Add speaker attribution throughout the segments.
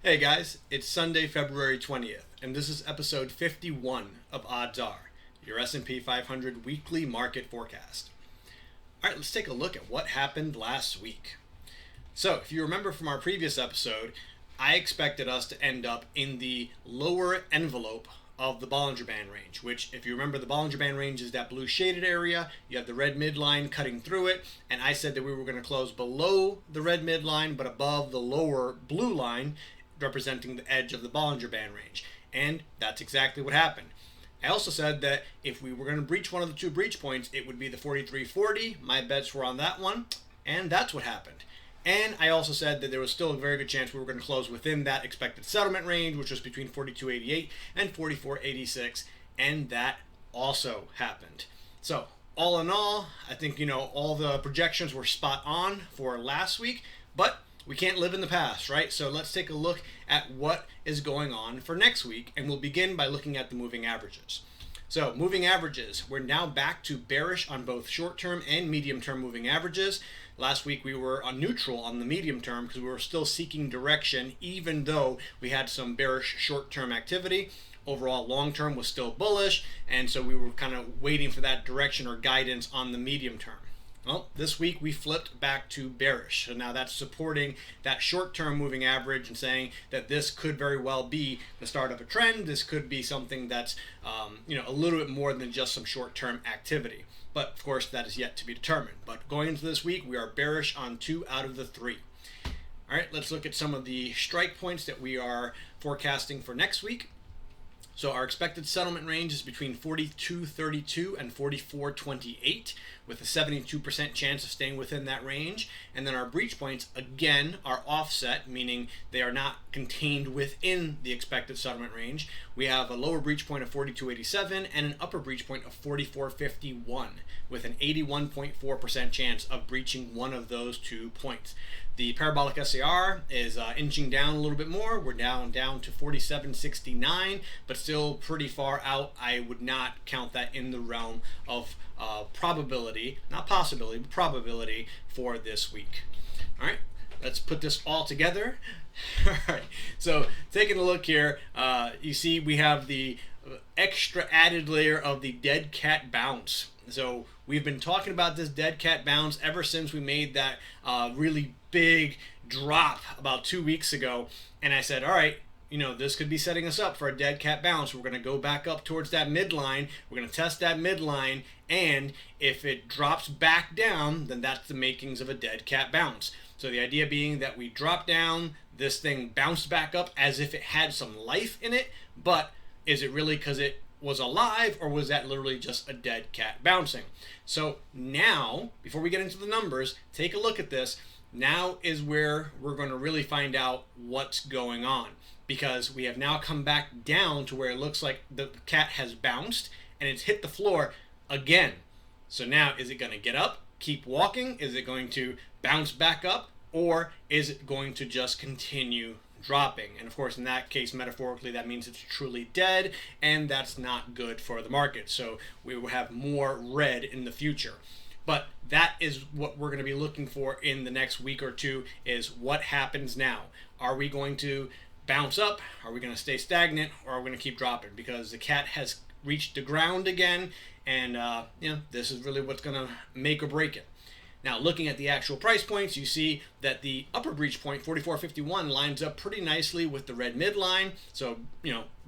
Speaker 1: Hey guys, it's Sunday, February 20th, and this is episode 51 of Odds Are, your S&P 500 weekly market forecast. Alright, let's take a look at what happened last week. So, if you remember from our previous episode, I expected us to end up in the lower envelope of the Bollinger Band range, which, if you remember, the Bollinger Band range is that blue shaded area. You have the red midline cutting through it, and I said that we were going to close below the red midline but above the lower blue line, representing the edge of the Bollinger Band range. And that's exactly what happened. I also said that if we were going to breach one of the two breach points, it would be the 43.40. My bets were on that one, and that's what happened. And I also said that there was still a very good chance we were going to close within that expected settlement range, which was between 42.88 and 44.86, and that also happened. So, all in all, I think, all the projections were spot on for last week, but we can't live in the past, right? So let's take a look at what is going on for next week, and we'll begin by looking at the moving averages. So moving averages, we're now back to bearish on both short-term and medium-term moving averages. Last week we were on neutral on the medium term because we were still seeking direction, even though we had some bearish short-term activity. Overall long-term was still bullish, and so we were kind of waiting for that direction or guidance on the medium term. Well, this week we flipped back to bearish. So now that's supporting that short-term moving average and saying that this could very well be the start of a trend. This could be something that's, a little bit more than just some short-term activity. But of course, that is yet to be determined. But going into this week, we are bearish on 2 out of the 3. All right, let's look at some of the strike points that we are forecasting for next week. So our expected settlement range is between 42.32 and 44.28, with a 72% chance of staying within that range. And then our breach points, again, are offset, meaning they are not contained within the expected settlement range. We have a lower breach point of 42.87 and an upper breach point of 44.51, with an 81.4% chance of breaching one of those 2 points. The parabolic SAR is inching down a little bit more. We're down to 47.69, but still pretty far out. I would not count that in the realm of probability, not possibility, but probability for this week. All right, let's put this all together. All right, so taking a look here, you see we have the extra added layer of the dead cat bounce. So we've been talking about this dead cat bounce ever since we made that really big drop about 2 weeks ago. And I said, all right, this could be setting us up for a dead cat bounce. We're going to go back up towards that midline. We're going to test that midline. And if it drops back down, then that's the makings of a dead cat bounce. So the idea being that we drop down, this thing bounced back up as if it had some life in it. But is it really because it was alive, or was that literally just a dead cat bouncing? So now, before we get into the numbers, take a look at this. Now is where we're going to really find out what's going on, because we have now come back down to where it looks like the cat has bounced and it's hit the floor again. So now, is it going to get up, keep walking? Is it going to bounce back up, or is it going to just continue dropping? And of course, in that case, metaphorically, that means it's truly dead, and that's not good for the market. So we will have more red in the future. But that is what we're going to be looking for in the next week or two, is what happens now. Are we going to bounce up? Are we going to stay stagnant? Or are we going to keep dropping? Because the cat has reached the ground again, and this is really what's going to make or break it. Now, looking at the actual price points, you see that the upper breach point, 44.51, lines up pretty nicely with the red midline. So,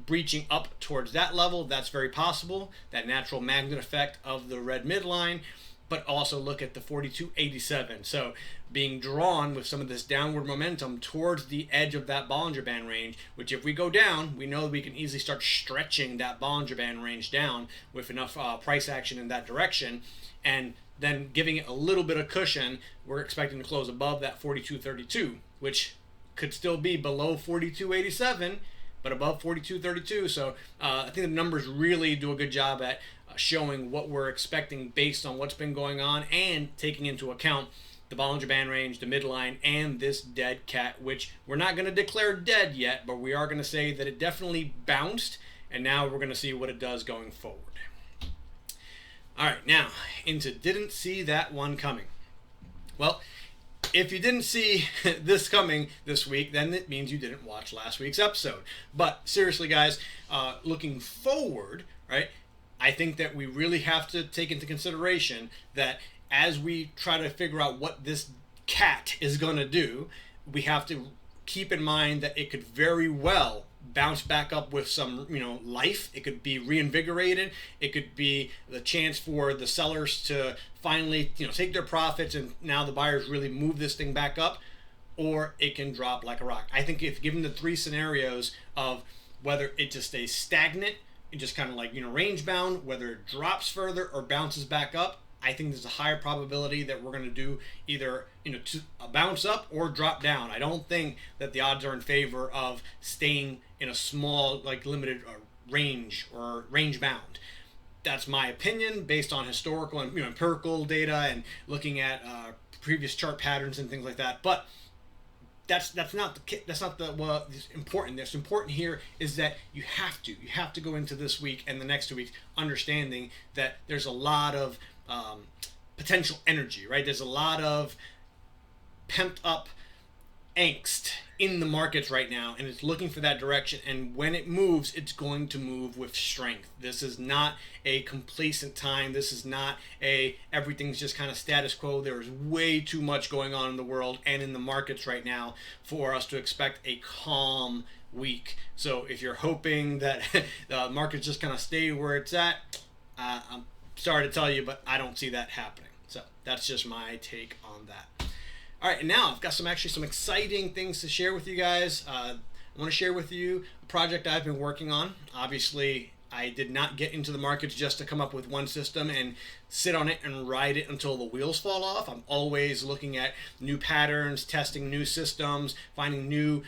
Speaker 1: breaching up towards that level, that's very possible, that natural magnet effect of the red midline. But also look at the 42.87. So being drawn with some of this downward momentum towards the edge of that Bollinger Band range, which if we go down, we know we can easily start stretching that Bollinger Band range down with enough price action in that direction. And then giving it a little bit of cushion, we're expecting to close above that 42.32, which could still be below 42.87, but above 42.32. So I think the numbers really do a good job at showing what we're expecting based on what's been going on, and taking into account the Bollinger Band range, the midline, and this dead cat, which we're not going to declare dead yet, but we are going to say that it definitely bounced, and now we're going to see what it does going forward. All right, now into didn't see that one coming. Well, if you didn't see this coming this week, then it means you didn't watch last week's episode. But seriously, guys, looking forward, right, I think that we really have to take into consideration that as we try to figure out what this cat is going to do, we have to keep in mind that it could very well bounce back up with some, life. It could be reinvigorated. It could be the chance for the sellers to finally, take their profits and now the buyers really move this thing back up, or it can drop like a rock. I think if given the three scenarios of whether it just stays stagnant, it just kind of like, range bound, whether it drops further or bounces back up, I think there's a higher probability that we're going to do either a bounce up or drop down. I don't think that the odds are in favor of staying in a small, like limited range or range bound. That's my opinion based on historical and empirical data and looking at previous chart patterns and things like that. But that's not important. What's important here is that you have to go into this week and the next 2 weeks understanding that there's a lot of potential energy, right? There's a lot of pent up angst in the markets right now, and it's looking for that direction. And when it moves, it's going to move with strength. This is not a complacent time. This is not everything's just kind of status quo. There is way too much going on in the world and in the markets right now for us to expect a calm week. So if you're hoping that the markets just kind of stay where it's at, I'm sorry to tell you, but I don't see that happening. So that's just my take on that. All right, and now I've got some exciting things to share with you guys. I want to share with you a project I've been working on. Obviously, I did not get into the markets just to come up with one system and sit on it and ride it until the wheels fall off. I'm always looking at new patterns, testing new systems, finding new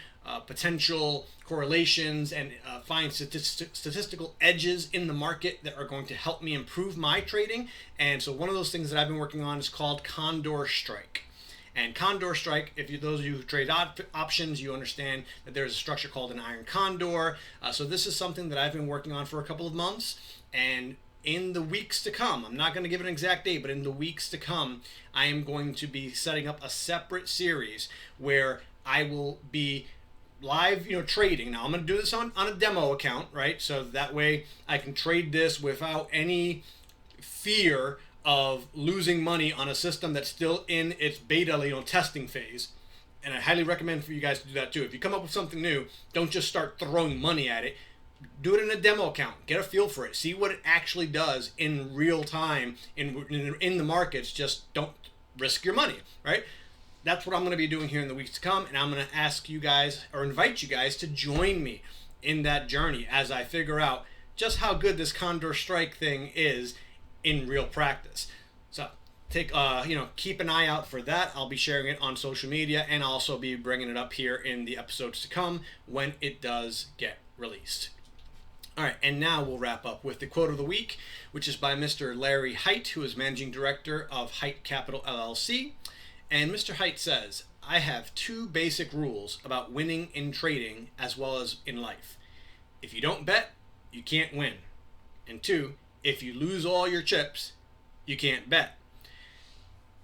Speaker 1: potential correlations, and find statistical edges in the market that are going to help me improve my trading. And so one of those things that I've been working on is called Condor Strike. And Condor Strike, those of you who trade options, you understand that there's a structure called an iron condor. So this is something that I've been working on for a couple of months. And in the weeks to come, I'm not going to give an exact date, but in the weeks to come, I am going to be setting up a separate series where I will be live, trading. Now I'm going to do this on a demo account, right? So that way I can trade this without any fear of losing money on a system that's still in its beta, testing phase. And I highly recommend for you guys to do that too. If you come up with something new, don't just start throwing money at it. Do it in a demo account. Get a feel for it. See what it actually does in real time in the markets. Just don't risk your money, right? That's what I'm going to be doing here in the weeks to come, and I'm going to ask you guys or invite you guys to join me in that journey as I figure out just how good this Condor Strike thing is in real practice. So keep an eye out for that. I'll be sharing it on social media, and I'll also be bringing it up here in the episodes to come when it does get released. All right, and now we'll wrap up with the quote of the week, which is by Mr. Larry Height, who is managing director of Height Capital LLC. And Mr. Height says, "I have two basic rules about winning in trading as well as in life. If you don't bet, you can't win. And two, if you lose all your chips, you can't bet."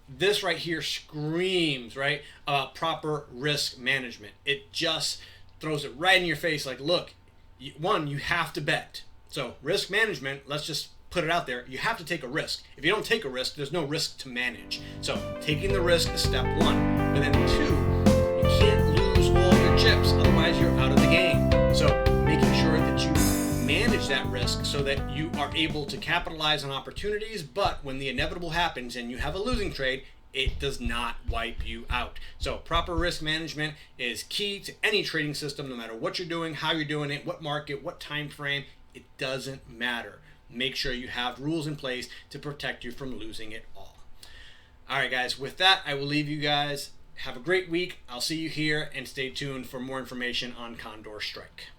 Speaker 1: This right here screams, right, about proper risk management. It just throws it right in your face like, look, you have to bet. So risk management, let's just put it out there, you have to take a risk. If you don't take a risk, there's no risk to manage. So taking the risk is step one. But then two, you can't lose all your chips, otherwise you're out of the game. So making sure that you manage that risk so that you are able to capitalize on opportunities, but when the inevitable happens and you have a losing trade, it does not wipe you out. So proper risk management is key to any trading system, no matter what you're doing, how you're doing it, what market, what time frame, it doesn't matter. Make sure you have rules in place to protect you from losing it all. All right, guys, with that, I will leave you guys. Have a great week. I'll see you here, and stay tuned for more information on Condor Strike.